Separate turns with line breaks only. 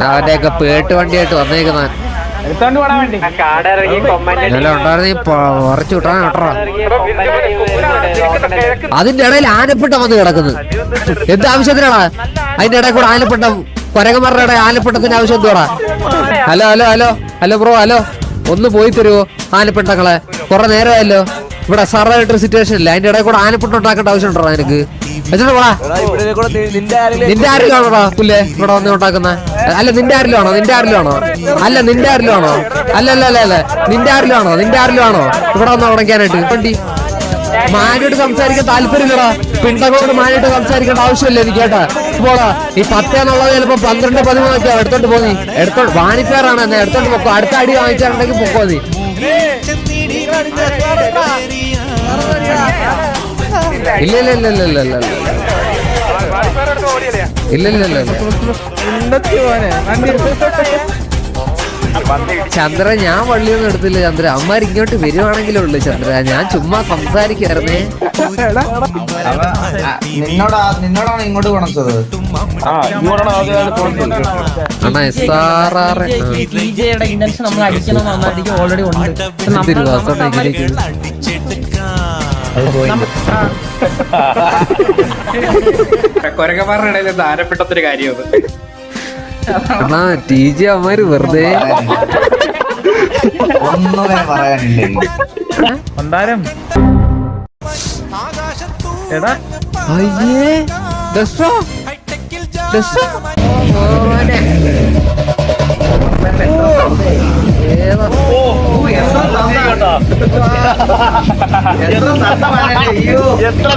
അവന്റെയൊക്കെ പേട്ട് വണ്ടിയായിട്ട് വന്നേക്കുന്ന ഉറച്ചു വിട്ടാ കേട്ടോ. അതിന്റെ ഇടയിൽ ആനപ്പിട്ടം വന്ന് കിടക്കുന്നു. എന്ത് ആവശ്യത്തിനാടാ അതിന്റെ ഇടയിൽ കൂടെ ആനപ്പിട്ടം? കൊരങ്ങന്മാരുടെ ഇടയിൽ ആനപ്പിട്ടത്തിന്റെ ആവശ്യം എന്തുവാടാ? Hello hello hello hello bro, hello ഒന്ന് പോയി തരുമോ ആനപ്പിട്ടങ്ങളെ? കുറെ നേരമായല്ലോ ഇവിടെ സർവൈറ്റർ സിറ്റുവേഷൻ ഇല്ല. അതിന്റെ ഇടയിൽ കൂടെ ആനപ്പിട്ടം ഉണ്ടാക്കേണ്ട ആവശ്യം ഉണ്ടോ എനിക്ക്? വെച്ചിട്ടോടാ. നിന്റെ ആരിലാണോടാ പുല്ലേ ഇവിടെ വന്ന് ഉണ്ടാക്കുന്ന? അല്ല നിന്റെ ആരിലാണോ? നിന്റെ ആരിലാണോ? അല്ല നിന്റെ ആരിലാണോ? അല്ല അല്ല അല്ല അല്ല നിന്റെ ആരിലാണോ? നിന്റെ ആരിലാണോ ഇവിടെ വന്ന് ഉടക്കാനായിട്ട്? വണ്ടി മാനായിട്ട് സംസാരിക്കാൻ താല്പര്യമില്ലടാ. പിണ്ടകളോട് മാനായിട്ട് സംസാരിക്കേണ്ട ആവശ്യമില്ല എനിക്ക് കേട്ടാ. പോടാ. ഈ 10 എന്നുള്ളത് ചിലപ്പോ 12, 13 എടുത്തോണ്ട് പോന്നി. എടുത്തോണ്ട് വാണിഫെയറാണ് എന്നാ എടുത്തോണ്ട് പൊക്കോ. അടുത്ത അടി വാങ്ങിച്ചാറുണ്ടെങ്കിൽ പൊക്കോ നീ. ഇല്ല ഇല്ല ഇല്ല ഇല്ല ഇല്ല ഇല്ല ഇല്ല ഇല്ല ഇല്ല ചന്ദ്ര, ഞാൻ വള്ളിയൊന്നും എടുത്തില്ല ചന്ദ്ര. അമ്മമാർ ഇങ്ങോട്ട് വരുവാണെങ്കിലേ ഉള്ളു ചന്ദ്ര. ഞാൻ ചുമ്മാ സംസാരിക്കായിരുന്നേ.
നിന്നോടാണ് ഇങ്ങോട്ട് കൊണച്ചത്.
കൊരങ്ങന്മാരുടെ ഇടയിൽ ആരപ്പെട്ടൊരു കാര്യമാണ്.
ടി ജി അമ്മമാര് വെറുതെ
ഒന്നും പറയാനില്ല.
അയ്യേ ദസ്റോ
എത്ര